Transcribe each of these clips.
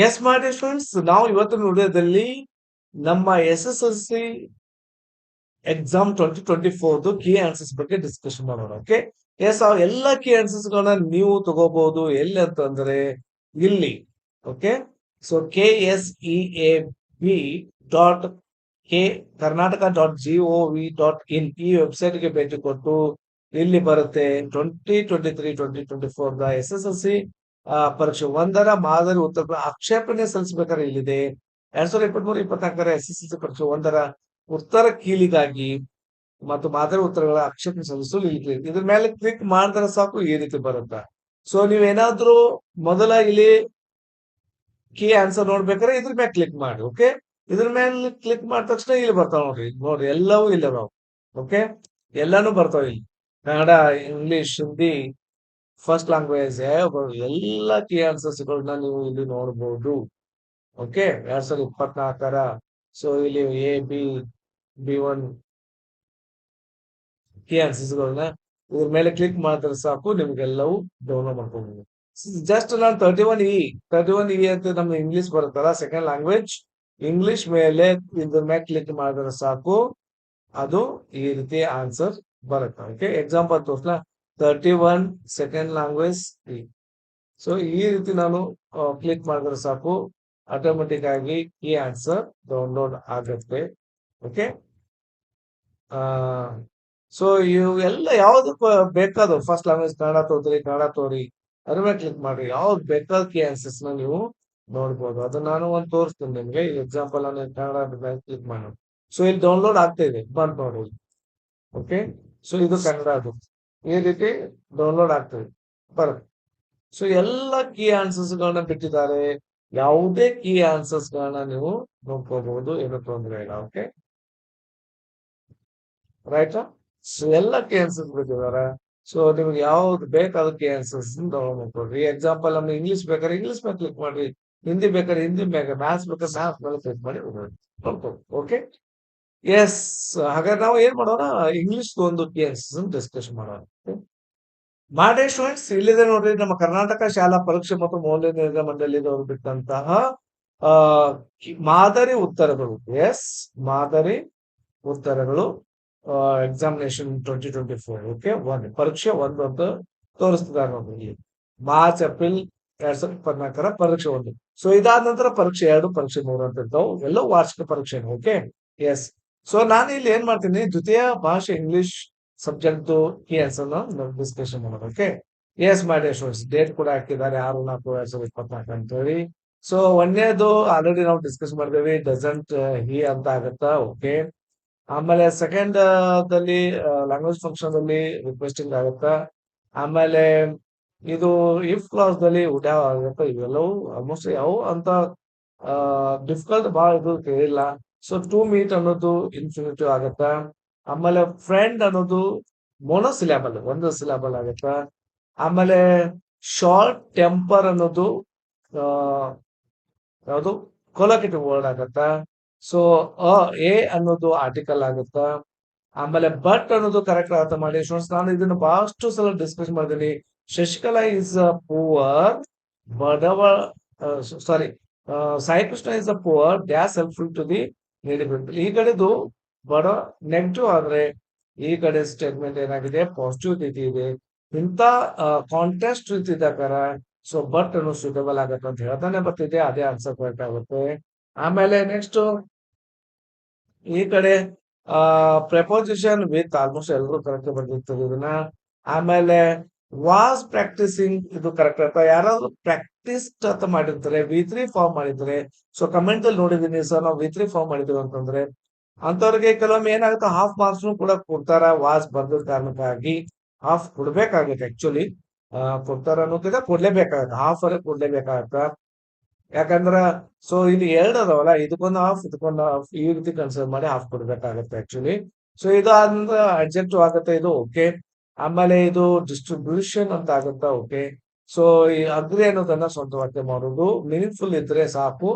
S ಮಾಡಿ students, ನಾವು ಇವತ್ತಿನ ವಿಡಿಯೋದಲ್ಲಿ ನಮ್ಮ SSLC ಎಕ್ಸಾಮ್ 2024 ಕೀ ಆನ್ಸರ್ಸ್ ಬಗ್ಗೆ ಡಿಸ್ಕಷನ್ ಮಾಡೋಣ. ಓಕೆ, ಎಸ್ ಆ ಎಲ್ಲ ಕೀ ಆನ್ಸರ್ಸ್ ಗಳನ್ನ ನೀವು ತಗೋಬಹುದು ಎಲ್ಲಿ ಅಂತಂದ್ರೆ ಇಲ್ಲಿ. ಓಕೆ, ಸೊ KSEAB.K Karnataka.gov.in ಈ ವೆಬ್ಸೈಟ್ ಗೆ ಭೇಟಿ ಕೊಟ್ಟು ಇಲ್ಲಿ ಬರುತ್ತೆ 2023-2024 SSLC ಪರೀಕ್ಷೆ ಒಂದರ ಮಾದರಿ ಉತ್ತರ ಆಕ್ಷೇಪಣೆ ಸಲ್ಲಿಸಬೇಕಾದ್ರೆ ಇಲ್ಲಿದೆ. 2023-24 SSLC ಪರೀಕ್ಷೆ ಒಂದರ ಉತ್ತರ ಕೀಲಿಗಾಗಿ ಮತ್ತು ಮಾದರಿ ಉತ್ತರಗಳ ಆಕ್ಷೇಪಣೆ ಸಲ್ಲಿಸಲು ಇಲ್ಲಿ ಇದ್ರ ಮೇಲೆ ಕ್ಲಿಕ್ ಮಾಡಿದ್ರೆ ಸಾಕು ಈ ರೀತಿ ಬರುತ್ತೆ. ಸೊ ನೀವೇನಾದ್ರೂ ಮೊದಲ ಇಲ್ಲಿ ಕೀ ಆನ್ಸರ್ ನೋಡ್ಬೇಕಾದ್ರೆ ಇದ್ರ ಮೇಲೆ ಕ್ಲಿಕ್ ಮಾಡಿ. ಓಕೆ, ಇದ್ರ ಮೇಲೆ ಕ್ಲಿಕ್ ಮಾಡಿದ ತಕ್ಷಣ ಇಲ್ಲಿ ಬರ್ತಾವ ನೋಡ್ರಿ ಎಲ್ಲವೂ ಇಲ್ಲ ನಾವು. ಓಕೆ, ಎಲ್ಲಾನು ಬರ್ತಾವ ಇಲ್ಲಿ, Kannada, English, Hindi, first language ಎಲ್ಲ ಕೀ ಆನ್ಸರ್ಸ್ ಗಳನ್ನ ನೀವು ಇಲ್ಲಿ ನೋಡಬಹುದು. ಓಕೆ, 2024 ಸೊ ಇಲ್ಲಿ B1 ಕೀ ಆನ್ಸರ್ಸ್ ಗಳನ್ನ ಇದ್ರ ಮೇಲೆ ಕ್ಲಿಕ್ ಮಾಡಿದ್ರೆ ಸಾಕು ನಿಮ್ಗೆಲ್ಲವೂ ಡೌನ್ಲೋಡ್ ಮಾಡ್ಕೊಬಹುದು. ಜಸ್ಟ್ ನಾನು 31E ಅಂತ ನಮ್ದು ಇಂಗ್ಲಿಷ್ ಬರುತ್ತಲ್ಲ, ಸೆಕೆಂಡ್ ಲ್ಯಾಂಗ್ವೇಜ್ ಇಂಗ್ಲಿಷ್ ಮೇಲೆ ಇದ್ರ ಮೇಲೆ ಕ್ಲಿಕ್ ಮಾಡಿದ್ರೆ ಸಾಕು ಅದು ಈ ರೀತಿ ಆನ್ಸರ್ ಬರುತ್ತೆ. ಓಕೆ, ಎಕ್ಸಾಂಪಲ್ ತೋರ್ಸ್ಲಾ, 31 ಸೆಕೆಂಡ್ ಲ್ಯಾಂಗ್ವೇಜ್. ಸೊ ಈ ರೀತಿ ನಾನು ಕ್ಲಿಕ್ ಮಾಡಿದ್ರೆ ಸಾಕು ಆಟೋಮೆಟಿಕ್ ಆಗಿ ಈ ಆನ್ಸರ್ ಡೌನ್ಲೋಡ್ ಆಗುತ್ತೆ. ಓಕೆ, ಸೊ ಇವೆಲ್ಲ ಯಾವ್ದು ಬೇಕಾದ್ರು ಫಸ್ಟ್ ಲ್ಯಾಂಗ್ವೇಜ್ ಕನ್ನಡ ತೋರಿ ಅದ್ರ ಮೇಲೆ ಕ್ಲಿಕ್ ಮಾಡ್ರಿ, ಯಾವ್ದು ಬೇಕಾದ ಕೀ ಆನ್ಸರ್ಸ್ ನ ನೀವು ನೋಡ್ಬೋದು. ಅದು ನಾನು ಒಂದು ತೋರಿಸ್ತೀನಿ ನಿಮ್ಗೆ. ಎಕ್ಸಾಂಪಲ್ ನಾನು ಕನ್ನಡ ಕ್ಲಿಕ್ ಮಾಡೋಣ. ಸೊ ಇಲ್ಲಿ ಡೌನ್ಲೋಡ್ ಆಗ್ತಾ ಇದೆ, ಬಂದ್ ನೋಡಿ. ಓಕೆ, ಸೊ ಇದು ಕನ್ನಡ, ಈ ರೀತಿ ಡೌನ್ಲೋಡ್ ಆಗ್ತದೆ ಬರುತ್ತೆ. ಸೊ ಎಲ್ಲ ಕೀ ಆನ್ಸರ್ಸ್ ಗಳನ್ನ ಬಿಟ್ಟಿದ್ದಾರೆ, ಯಾವುದೇ ಕೀ ಆನ್ಸರ್ಸ್ ಗಳನ್ನ ನೀವು ನೋಡ್ಕೋಬಹುದು, ಏನು ತೊಂದರೆ ಇಲ್ಲ. Okay, right. ಸೊ ಎಲ್ಲ ಕೀ ಆನ್ಸರ್ಸ್ ಬಿಟ್ಟಿದ್ದಾರೆ. ಸೊ ನಿಮ್ಗೆ ಯಾವ್ದು ಬೇಕಾದ ಕೀ ಆನ್ಸರ್ಸ್ ಡೌನ್ಲೋಡ್ ಮಾಡ್ಕೊಡ್ರಿ. ಎಕ್ಸಾಂಪಲ್ ನಮ್ಗೆ ಇಂಗ್ಲಿಷ್ ಬೇಕಾದ್ರೆ ಇಂಗ್ಲಿಷ್ ಮೇಲೆ ಕ್ಲಿಕ್ ಮಾಡ್ರಿ, ಹಿಂದಿ ಬೇಕಾದ್ರೆ ಹಿಂದಿ ಮೇಲೆ, ಮ್ಯಾಥ್ಸ್ ಬೇಕಾದ್ರೆ ಮ್ಯಾಥ್ಸ್ ಮೇಲೆ ಕ್ಲಿಕ್ ಮಾಡಿ ನೋಡ್ಬೋದು. Okay, yes. ಹಾಗಾದ್ರೆ ನಾವು ಏನ್ ಮಾಡೋಣ, ಇಂಗ್ಲಿಷ್ ಒಂದು ಕೀ ಆನ್ಸರ್ಸ್ ಡಿಸ್ಕಷನ್ ಮಾಡೋಣ. ಮಾಡಿ ಸ್ಟೂಡೆಂಟ್ಸ್, ಇಲ್ಲಿದೆ ನೋಡ್ರಿ ನಮ್ಮ ಕರ್ನಾಟಕ ಶಾಲಾ ಪರೀಕ್ಷೆ ಮತ್ತು ಮೌಲ್ಯ ನಿರ್ಣಯ ಮಂಡಳಿಯವರು ಬಿಟ್ಟಂತಹ ಮಾದರಿ ಉತ್ತರಗಳು. ಎಸ್, ಮಾದರಿ ಉತ್ತರಗಳು ಎಕ್ಸಾಮಿನೇಷನ್ 2024. ಓಕೆ, ಪರೀಕ್ಷೆ ಒಂದು ಅಂತ ತೋರಿಸ್ತಿದ್ದಾರೆ ನೋಡ್ರಿ ಇಲ್ಲಿ. ಮಾರ್ಚ್ ಏಪ್ರಿಲ್ 2024 ಪರೀಕ್ಷೆ ಒಂದು. ಸೊ ಇದಾದ ನಂತರ ಪರೀಕ್ಷೆ 2, ಪರೀಕ್ಷೆ 3 ಅಂತ ಇರ್ತಾವ, ಎಲ್ಲ ವಾರ್ಷಿಕ ಪರೀಕ್ಷೆ. Okay, S. ಸೊ ನಾನು ಇಲ್ಲಿ ಏನ್ ಮಾಡ್ತೀನಿ, ದ್ವಿತೀಯ ಭಾಷೆ English subject key answer discussion ಮಾಡೋದು. ಓಕೆ, ಎಸ್ ಮಾಡಿ ಸ್ಟೂಡೆಂಟ್ಸ್, ಡೇಟ್ ಕೂಡ ಹಾಕಿದ್ದಾರೆ 6-4-2024 ಅಂತ ಹೇಳಿ. ಸೊ ಒಂದೇದು ಆಲ್ರೆಡಿ ನಾವು ಡಿಸ್ಕಸ್ ಮಾಡಿದೇವಿ, ಡಸಂಟ್ ಹಿ ಅಂತ ಆಗತ್ತಾ. ಓಕೆ, ಆಮೇಲೆ ಸೆಕೆಂಡ್ ದಲ್ಲಿ ಲ್ಯಾಂಗ್ವೇಜ್ ಫಂಕ್ಷನ್ ಅಲ್ಲಿ ರಿಕ್ವೆಸ್ಟಿಂಗ್ ಆಗುತ್ತಾ. ಆಮೇಲೆ ಇದು ಇಫ್ ಕ್ಲಾಸ್ ದಲ್ಲಿ ಉಡ್ಯಾವ ಆಗುತ್ತಾ. ಇವೆಲ್ಲವೂ ಆಲ್ಮೋಸ್ಟ್ ಯಾವ ಅಂತ ಡಿಫಿಕಲ್ಟ್ ಬಹಳ ಇದು ಕೇಳಿಲ್ಲ. ಸೊ ಟು ಮೀಟ್ ಅನ್ನೋದು ಇನ್ಫಿನಿಟಿವ್ ಆಗತ್ತಾ. ಆಮೇಲೆ ಫ್ರೆಂಡ್ ಅನ್ನೋದು ಮೊನೋಸಿಲಾಬಲ್, ಒಂದು ಸಿಲಾಬಲ್ ಆಗತ್ತಾ. ಆಮೇಲೆ ಶಾರ್ಟ್ ಟೆಂಪರ್ ಅನ್ನೋದು ಯಾವುದು ಕೊಲೋಕೇಟಿವ್ ವರ್ಡ್ ಆಗತ್ತಾ. ಸೊ ಎ ಅನ್ನೋದು ಆರ್ಟಿಕಲ್ ಆಗುತ್ತಾ. ಆಮೇಲೆ ಬಟ್ ಅನ್ನೋದು ಕರೆಕ್ಟ್ ಅರ್ಥ ಮಾಡಿ ಸ್ಟೂಡೆಂಟ್ಸ್. ನಾನು ಇದನ್ನು ಬಹಳಷ್ಟು ಸಲ ಡಿಸ್ಕಸ್ ಮಾಡಿದ್ದೀನಿ. ಶಶಿಕಲಾ ಇಸ್ ಪೂವರ್, ಬಡವ sorry Sai Krishna is a poor, that's helpful to the needy people. ಈ ಕಡೆದು ಬಡ ನೆಗೆಟಿವ್ ಆದ್ರೆ ಈ ಕಡೆ ಸ್ಟೇಟ್ಮೆಂಟ್ ಏನಾಗಿದೆ, ಪಾಸಿಟಿವ್ ರೀತಿ ಇದೆ. ಇಂಥ ಕಾಂಟೆಸ್ಟ್ ರೀತಿ ಇದ್ದಾಕಾರ ಸೊ ಬಟ್ ಅನ್ನು ಸೂಟಬಲ್ ಆಗತ್ತೆ ಅಂತ ಹೇಳ್ತಾನೆ ಬರ್ತಿದೆ, ಅದೇ ಆನ್ಸರ್ ಕರೆಕ್ಟ್ ಆಗುತ್ತೆ. ಆಮೇಲೆ ನೆಕ್ಸ್ಟ್ ಈ ಕಡೆ ಪ್ರೆಪೋಸಿಷನ್ ವಿತ್ ಆಲ್ಮೋಸ್ಟ್ ಎಲ್ಲರೂ ಕರೆಕ್ಟ್ ಬಂದಿರ್ತದೆ ಇದನ್ನ. ಆಮೇಲೆ ವಾಸ್ ಪ್ರಾಕ್ಟಿಸಿಂಗ್ ಇದು ಕರೆಕ್ಟ್ ಆಯ್ತಾ. ಯಾರಾದ್ರೂ ಪ್ರಾಕ್ಟೀಸ್ ಅಂತ ಮಾಡಿರ್ತಾರೆ, V3 ಫಾರ್ಮ್ ಮಾಡಿದ್ರೆ, ಸೊ ಕಮೆಂಟ್ ಅಲ್ಲಿ ನೋಡಿದೀನಿ ಸರ್ ನಾವು V3 ಫಾರ್ಮ್ ಮಾಡಿದ್ವಿ ಅಂತಂದ್ರೆ ಅಂತವ್ರಿಗೆ ಕೆಲವೊಮ್ಮೆ ಏನಾಗುತ್ತೆ, ಹಾಫ್ ಮಾರ್ಕ್ಸ್ ಕೂಡ ಕೊಡ್ತಾರ. ವಾಸ್ ಬರ್ದ ಕಾರಣಕ್ಕಾಗಿ ಹಾಫ್ ಕೊಡ್ಬೇಕಾಗುತ್ತೆ. ಆಕ್ಚುಲಿ ಕೊಡ್ತಾರ ಅನ್ನೋದಿದೆ, ಕೊಡ್ಲೇಬೇಕಾಗತ್ತೆ, ಹಾಫ್ ಅಲ್ಲೇ ಕೊಡ್ಲೇಬೇಕಾಗತ್ತ. ಯಾಕಂದ್ರ ಸೊ ಇಲ್ಲಿ ಎರಡು ಅದಾವಲ್ಲ, ಇದಕ್ಕೊಂದು ಹಾಫ್ ಇದಕ್ಕೊಂದು ಹಾಫ್, ಈ ರೀತಿ ಕನ್ಸಿಡರ್ ಮಾಡಿ ಹಾಫ್ ಕೊಡ್ಬೇಕಾಗತ್ತೆ ಆಕ್ಚುಲಿ. ಸೊ ಇದು ಆದ್ರಿಂದ ಅಡ್ಜೆಕ್ಟಿವ್ ಆಗುತ್ತೆ ಇದು. ಓಕೆ, ಆಮೇಲೆ ಇದು ಡಿಸ್ಟ್ರಿಬ್ಯೂಷನ್ ಅಂತ ಆಗುತ್ತಾ. ಓಕೆ, ಸೊ ಈ ಅಗ್ರಿ ಅನ್ನೋದನ್ನ ಸ್ವಂತ ವಾಕ್ಯ ಮಾಡೋದು ಮೀನಿಂಗ್ಫುಲ್ ಇದ್ರೆ ಸಾಕು,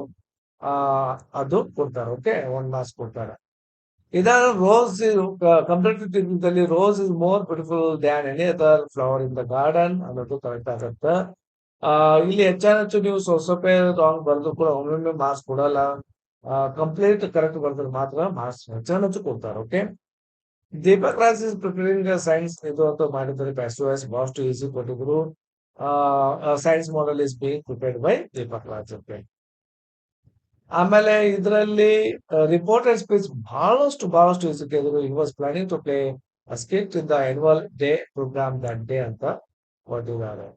ಅದು ಕೊಡ್ತಾರೆ. ಓಕೆ, 1 ಮಾರ್ಕ್ಸ್ ಕೊಡ್ತಾರೆ. ಇದರ rose comparatively rose is more beautiful than any other flower in the garden ಅನ್ನೋದು ಕರೆಕ್ಟ್ ಆಗತ್ತೆ. ಆ, ಇಲ್ಲಿ ಹೆಚ್ಚು ನೀವು ಸ್ವಲ್ಪ ರಾಂಗ್ ಬರ್ದು ಕೂಡ ಒಮ್ಮೊಮ್ಮೆ ಮಾರ್ಕ್ಸ್ ಕೊಡಲ್ಲ. ಕಂಪ್ಲೀಟ್ ಕರೆಕ್ಟ್ ಬರ್ದ್ರೆ ಮಾತ್ರ ಮಾರ್ಕ್ಸ್ ಹೆಚ್ಚು ಕೊಡ್ತಾರೆ. Okay. Deepak Raj is preparing science ಇದು ಅಂತ ಮಾಡಿದ್ದಾರೆ. ಪ್ಯಾಸ್ಟು ಬಾಸ್ ಟು ಈಸಿ ಕೊಟ್ಟಿದ್ರು. Science model is being prepared by Deepak Raj. Okay. ಆಮೇಲೆ ಇದರಲ್ಲಿ ರಿಪೋರ್ಟೆಡ್ ಸ್ಪೀಚ್ ಬಹಳಷ್ಟು ಈಸಿ ಕೇಳಿದ್ರು. He was planning to play skit in the annual day programme that day ಅಂತ ಕೊಟ್ಟಿದ್ದಾರೆ.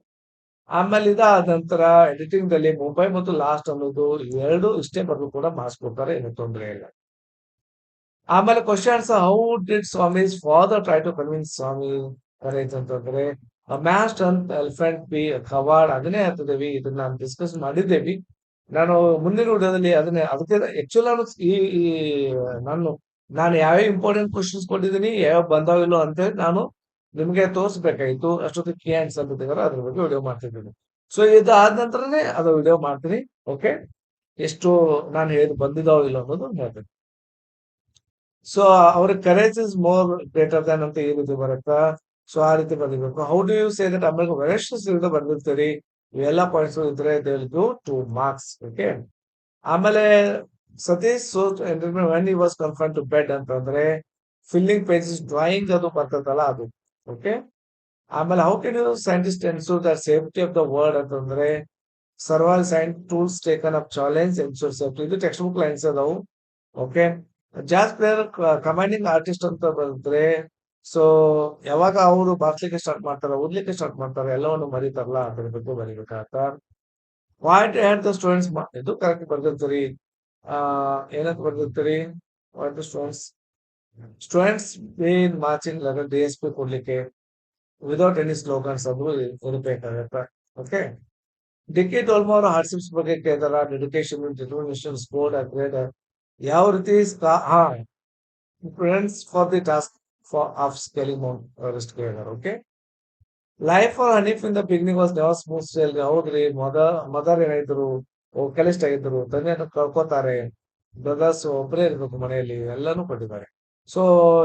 ಆಮೇಲೆ ಇದಾದ ನಂತರ ಎಡಿಟಿಂಗ್ ದಲ್ಲಿ ಮುಂಬೈ ಮತ್ತು ಲಾಸ್ಟ್ ಅನ್ನೋದು ಎರಡು ಇಷ್ಟೇ ಬರ್ದು ಕೂಡ ಮಾರ್ಕ್ಸ್ ಕೊಡ್ತಾರೆ, ಏನು ತೊಂದರೆ ಇಲ್ಲ. ಆಮೇಲೆ questions, how did Swami's father try to convince Swami courage ಅಂತಂದ್ರೆ ಮ್ಯಾಸ್ಟ್ ಅಂತ ಎಲಿಫೆಂಟ್ ಬಿ ಕವಾಡ್ ಅದನ್ನೇ ಹೇಳ್ತಿದ್ದೇವೆ. ಇದನ್ನ ನಾನು ಡಿಸ್ಕಸ್ ಮಾಡಿದ್ದೇವೆ. ನಾನು ಮುಂದಿನ ವಿಡಿಯೋದಲ್ಲಿ ಅದಕ್ಕೆ ಆಕ್ಚುಲ್ ನಾನು ಈ ನಾನು ನಾನು ಯಾವ್ಯಾವ ಇಂಪಾರ್ಟೆಂಟ್ ಕ್ವಶನ್ಸ್ ಕೊಟ್ಟಿದ್ದೀನಿ, ಯಾವ ಬಂದಾವಿಲ್ಲೋ ಅಂತ ಹೇಳಿ ನಾನು ನಿಮ್ಗೆ ತೋರಿಸ್ಬೇಕಾಯ್ತು. ಅಷ್ಟೊತ್ತಿಗೆ ಕೀ ಆನ್ಸರ್ ಅಂತಿದ್ದಾರೆ, ಅದ್ರ ಬಗ್ಗೆ ವಿಡಿಯೋ ಮಾಡ್ತಿದ್ದೀನಿ. ಸೊ ಇದು ಆದ ನಂತರನೇ ಅದು ವಿಡಿಯೋ ಮಾಡ್ತೀನಿ. ಓಕೆ. ಎಷ್ಟು ನಾನು ಹೇಳಿದ್ ಬಂದಿದಾವ ಇಲ್ಲ ಅನ್ನೋದು ಹೇಳ್ತೀನಿ. ಸೊ ಅವ್ರ courage is more greater than ಅಂತ ಈ ರೀತಿ ಬರುತ್ತಾ. ಸೊ ಆ ರೀತಿ ಬರೀಬೇಕು. How do you say that ಆಮೇಲೆ ವೆರೈಟೀಸ್ ಇಲ್ಲದೆ ಬಂದಿರ್ತೀರಿ. ಇವೆಲ್ಲ ಪಾಯಿಂಟ್ಸ್ ಇದ್ರೆ they will give 2 marks. Okay. ಆಮೇಲೆ Satish so when he was confirm to bed ಅಂತಂದ್ರೆ ಫಿಲ್ಲಿಂಗ್ ಪೇಜಸ್ ಡ್ರಾಯಿಂಗ್ ಅದು ಬರ್ತದಲ್ಲ ಅದು. ಓಕೆ. ಆಮೇಲೆ how can you scientist ensure the safety of the world ಅಂತಂದ್ರೆ survival science tools taken up challenge ensure safety. ಇದು text book lines ಅದಾವು. Okay. Jazz player commanding artist ಅಂತ ಬಂದ್ರೆ ಸೊ ಯಾವಾಗ ಅವರು ಬಾರ್ಸ್ಲಿಕ್ಕೆ ಸ್ಟಾರ್ಟ್ ಮಾಡ್ತಾರೆ, ಓದ್ಲಿಕ್ಕೆ ಸ್ಟಾರ್ಟ್ ಮಾಡ್ತಾರೆ, ಎಲ್ಲವನ್ನು ಮರಿತಾರಲ್ಲ ಅದ್ರ ಬಗ್ಗೆ ಬರಿಬೇಕಾಗತ್ತ. ವಾಟ್ ಹ್ಯಾಡ್ ದ ಸ್ಟೂಡೆಂಟ್ಸ್ ಇದು ಕರೆಕ್ಟ್ ಬರ್ದಿರ್ತೀರಿ. ಏನಂತ ಬರ್ದಿರ್ತೀರಿ, what the students main marching level DSP ಕೊಡ್ಲಿಕ್ಕೆ ವಿದೌಟ್ ಎನಿ ಸ್ಲೋಗನ್ಸ್ ಅದು ಇರಬೇಕಾಗತ್ತ. ಓಕೆ. ಡಿಕೆ ಟೋಲ್ಮೋರ್ ಹಾರ್ಡ್ಶಿಪ್ಸ್ ಬಗ್ಗೆ ಕೇಳಿದಾರ. ಡೆಡಿಕೇಶನ್, ಡಿಟರ್ಮಿನೇಷನ್, ಸ್ಕೋರ್ಡ್ ಗ್ರೇಡ್ ಯಾವ ರೀತಿ ಹಾ friends for the task of scaling Mount Everest ಕೇಳಿದಾರೆ. Okay. Life for Hanif in the beginning was never smooth sail. ಹೌದ್ರಿ, ಮದರ್ ಏನಾಯ್ತರು ವೋಕಲಿಸ್ಟ್ ಆಗಿದ್ರು, ತಂದೆಯನ್ನು ಕಳ್ಕೊತಾರೆ, ಬ್ರದರ್ಸ್ ಒಬ್ಬರೇ ಇರ್ಬೇಕು ಮನೆಯಲ್ಲಿ, ಎಲ್ಲಾನು ಕೊಟ್ಟಿದ್ದಾರೆ. ಸೊ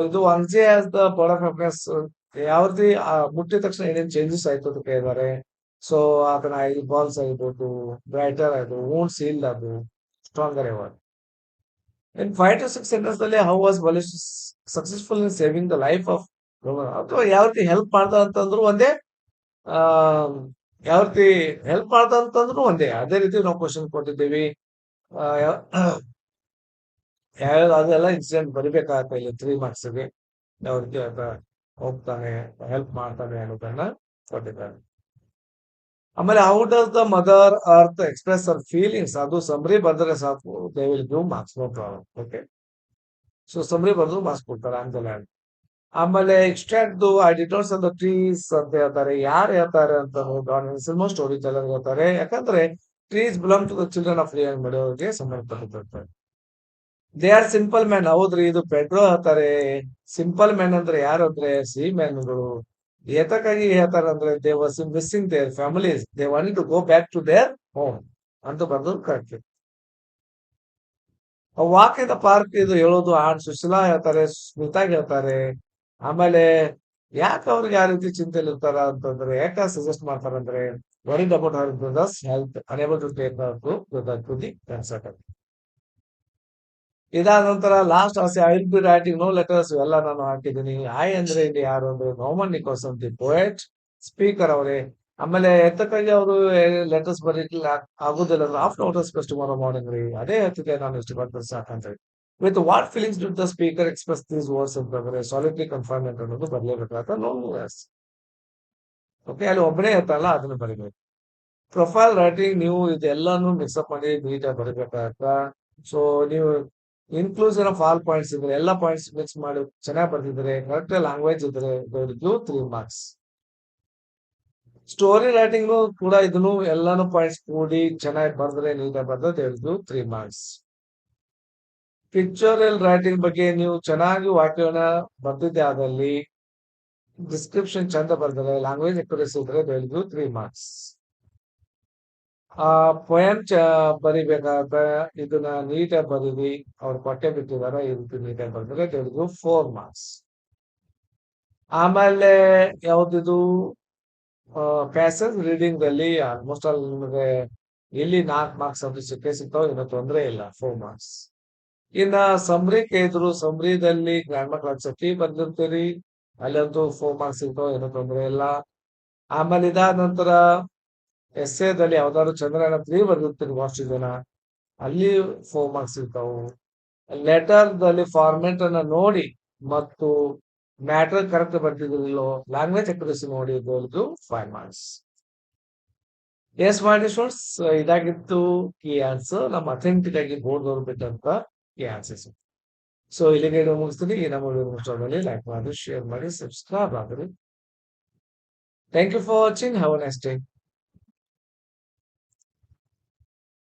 ಇದು ಅನ್ಸೆ as the board of happiness ಯಾವ ರೀತಿ ಮುಟ್ಟಿದ ತಕ್ಷಣ ಏನೇನ್ ಚೇಂಜಸ್ ಆಯ್ತು ಅಂತ ಕೇಳಿದ್ದಾರೆ. ಸೊ ಅದನ್ನ ಐ ಬಾಲ್ಸ್ ಆಗಿರ್ಬೋದು, ಬ್ರೈಟರ್ ಆಯ್ತು, ಓನ್ ಸೀಲ್ಡ್ ಅದು stronger ever. In 5 to 6 sentence ನಲ್ಲಿ ಹೌ ವಾಸ್ ಬಲಿಶ್ successful in saving the life of ಅಥವಾ ಯಾವ ರೀತಿ ಹೆಲ್ಪ್ ಮಾಡ್ದ ಅಂತಂದ್ರು ಒಂದೇ, ಆ ಯಾವ ರೀತಿ ಹೆಲ್ಪ್ ಮಾಡ್ದ ಅಂತಂದ್ರು ಒಂದೇ. ಅದೇ ರೀತಿ ನಾವು ಕ್ವಶನ್ ಕೊಟ್ಟಿದ್ದೀವಿ. ಯಾವ್ಯಾವ ಅದೆಲ್ಲ ಇನ್ಸಿಡೆಂಟ್ ಬರಿಬೇಕಾಗತ್ತೆ ಇಲ್ಲಿ 3 ಮಾರ್ಕ್ಸ್ಗೆ. ಯಾವ ರೀತಿ ಆತ ಹೋಗ್ತಾನೆ, ಹೆಲ್ಪ್ ಮಾಡ್ತಾನೆ ಅನ್ನೋದನ್ನ ಕೊಟ್ಟಿದ್ದಾರೆ. ಆಮೇಲೆ how does the mother earth express our feelings ಅದು ಸಮರಿ ಬಂದ್ರೆ ಸಾಕು, they will give marks, no problem. Okay. So summary ಬರೆದು ಮಾರ್ಕ್ಸ್ ಕೊಡ್ತಾರೆ ಆನ್ ದ ಲ್ಯಾಂಡ್. ಆಮೇಲೆ extract I did not sell the trees ಅಂತ ಹೇಳ್ತಾರೆ. ಯಾರು ಹೇಳ್ತಾರೆ ಅಂತ ಸಿನಿಮಾ ಸ್ಟೋರಿ ಟೆಲ್ಲರ್ ಹೇಳ್ತಾರೆ. ಯಾಕಂದ್ರೆ trees belong to the children of real ಅವರಿಗೆ ಸಂಬಂಧಪಟ್ಟಿರ್ತಾರೆ. They are simple man. ಹೌದ್ರಿ, ಇದು ಪೆಡ್ರೋ ಹೇಳ್ತಾರೆ. ಸಿಂಪಲ್ ಮ್ಯಾನ್ ಅಂದ್ರೆ ಯಾರು ಅಂದ್ರೆ ಸಿ ಮ್ಯಾನ್ಗಳು. ಏತಕ್ಕಾಗಿ ಹೇಳ್ತಾರೆ ಅಂದ್ರೆ they was missing their families, they wanted to go back to their home ಅಂತ ಬಂದು correct. Walk in the park ಇದು ಹೇಳೋದು ಆಡ್ ಸುಶೀಲಾ ಹೇಳ್ತಾರೆ, ಸ್ಮಿತಾ ಹೇಳ್ತಾರೆ. ಆಮೇಲೆ ಯಾಕೆ ಅವ್ರಿಗೆ ಆ ರೀತಿ ಚಿಂತೆಲಿ ಇರ್ತಾರ ಅಂತಂದ್ರೆ ಯಾಕೆ ಸಜೆಸ್ಟ್ ಮಾಡ್ತಾರಂದ್ರೆ worried about her brother's health unable to take to the consultant. ಇದಾದ ನಂತರ ಲಾಸ್ಟ್ ಆಸೆ I will be writing no letters ಎಲ್ಲ ನಾನು ಹಾಕಿದ್ದೀನಿ. ಐ ಅಂದ್ರೆ ಇಲ್ಲಿ ಯಾರು ಅಂದ್ರೆ ನೋಮನ್ ನಿಕೋಸನ್ ದಿ ಪೋಯೆಟ್ ಸ್ಪೀಕರ್ ಅವರೇ. ಆಮೇಲೆ ಎತ್ತಕ್ಕಾಗಿ ಅವರು ಲೆಟರ್ಸ್ ಬರೀಲಿಲ್ಲ ಆಗುದಿಲ್ಲ. After notes first tomorrow morning ರೀ, ಅದೇ ಹೇಳ್ತಿದ್ದೆ ನಾನು ಇಷ್ಟು ಬರ್ತಾರೆ ಸಾಕಂತ ಹೇಳಿ. With what feelings do the speaker express these words ಅಂತಂದ್ರೆ ಸಾಲಿಡ್ಲಿ ಕನ್ಫರ್ಮೆಂಟ್ ಅನ್ನೋದು ಬರ್ಲೇಬೇಕಾಗ್ತದೆ. No less. ಓಕೆ. ಅಲ್ಲಿ ಒಬ್ಬನೇ ಇರ್ತಾರಲ್ಲ ಅದನ್ನ ಬರೀಬೇಕು. ಪ್ರೊಫೈಲ್ ರೈಟಿಂಗ್ ನೀವು ಇದೆಲ್ಲಾನು ಮಿಕ್ಸಪ್ ಮಾಡಿ ನೀಟಾಗಿ ಬರೀಬೇಕಾಗತ್ತ. ಸೊ ನೀವು ಇನ್ಕ್ಲೂಷನ್ ಆಫ್ ಆಲ್ ಪಾಯಿಂಟ್ಸ್ ಇದ್ರೆ ಎಲ್ಲ ಪಾಯಿಂಟ್ಸ್ ಮಿಕ್ಸ್ ಮಾಡಿ ಚೆನ್ನಾಗಿ ಬರ್ತಿದ್ರೆ, ಕರೆಕ್ಟ್ ಲ್ಯಾಂಗ್ವೇಜ್ ಇದ್ರೆ 3 ಮಾರ್ಕ್ಸ್. ಸ್ಟೋರಿ ರೈಟಿಂಗ್ ಕೂಡ ಇದನ್ನು ಎಲ್ಲಾನು ಪಾಯಿಂಟ್ಸ್ ಕೂಡಿ ಚೆನ್ನಾಗಿ ಬರ್ದ್ರೆ, ನೀಟಾಗಿ ಬರ್ದ್ರೆ 3 ಮಾರ್ಕ್ಸ್. ಪಿಕ್ಚರಲ್ ರೈಟಿಂಗ್ ಬಗ್ಗೆ ನೀವು ಚೆನ್ನಾಗಿ ವಾಕ್ಯವನ್ನ ಬರ್ದಿದ್ದೆ ಆದಲ್ಲಿ, ಡಿಸ್ಕ್ರಿಪ್ಷನ್ ಚಂದ ಬರ್ತಾರೆ, ಲ್ಯಾಂಗ್ವೇಜ್ ಅಕ್ಯುರೇಸಿ ಇದ್ರೆ 3 ಮಾರ್ಕ್ಸ್. ಪೊಯಮ್ ಬರಿಬೇಕಾದ ಇದನ್ನ ನೀಟಾಗಿ ಬರೀರಿ. ಅವ್ರು ಕೊಟ್ಟೆ ಬಿಟ್ಟಿದಾರ, ಈ ರೀತಿ ನೀಟಾಗಿ ಬರ್ತಾರೆ 4 ಮಾರ್ಕ್ಸ್. ಆಮೇಲೆ ಯಾವ್ದಿದು ಪ್ಯಾಸೇಜ್ ರೀಡಿಂಗ್ ದಲ್ಲಿ ಆಲ್ಮೋಸ್ಟ್ ಆಲ್ ನಿಮಗೆ ಎಲ್ಲಿ 4 ಮಾರ್ಕ್ಸ್ ಅದು ಸಿಕ್ಕೇ ಸಿಗ್ತಾವ, ಏನೋ ತೊಂದರೆ ಇಲ್ಲ, 4 ಮಾರ್ಕ್ಸ್. ಇನ್ನ ಸಮರಿ ಕೇಳಿದ್ರು, ಸಮರಿದಲ್ಲಿ ಗ್ರಾಮರ್ ಕಾನ್ಸೆಪ್ಟ್ ಬಂದಿರ್ತೀರಿ, ಅಲ್ಲಂತೂ 4 ಮಾರ್ಕ್ಸ್ ಸಿಗ್ತಾವ, ಏನೋ ತೊಂದರೆ ಇಲ್ಲ. ಆಮೇಲೆ ಇದಾದ ನಂತರ ಎಸ್ಸೇದಲ್ಲಿ ಯಾವ್ದಾದ್ರು ಚಂದ್ರಯಾನ 3 ಬರ್ದಿರ್ತೀರಿ ಬಹಳಷ್ಟು ಜನ, ಅಲ್ಲಿ 4 ಮಾರ್ಕ್ಸ್ ಸಿಗ್ತಾವು. ಲೆಟರ್ದಲ್ಲಿ ಫಾರ್ಮೆಟ್ ಅನ್ನ ನೋಡಿ ಮತ್ತು ಮ್ಯಾಟರ್ ಕರೆಕ್ಟ್ ಬರ್ತಿದ್ರಿಲ್ಲೋ, ಲ್ಯಾಂಗ್ವೇಜ್ ಅಕ್ಯುರಸಿ ನೋಡಿ ಇದ್ದವ್ರಿಗೂ 5 ಮಾರ್ಕ್ಸ್. ಎಸ್ ಮಾಡಿ ಸ್ಟೂಡೆಂಟ್ಸ್, ಇದಾಗಿತ್ತು ಕೀ ಆನ್ಸರ್, ನಮ್ಮ ಅಥೆಂಟಿಕ್ ಆಗಿ ಬೋರ್ಡ್ ಬಿಟ್ಟಂತ ಕೀ ಆನ್ಸರ್ಸ್. ಸೊ ಇಲ್ಲಿಗೆ ಇದು ಮುಗಿಸ್ತೀನಿ. ಈ ನಮ್ಮ ವಿಡಿಯೋ ಲೈಕ್ ಮಾಡಿ, ಶೇರ್ ಮಾಡಿ, ಸಬ್ಸ್ಕ್ರೈಬ್ ಆಗ್ರಿ. Thank you for watching. Have a nice day.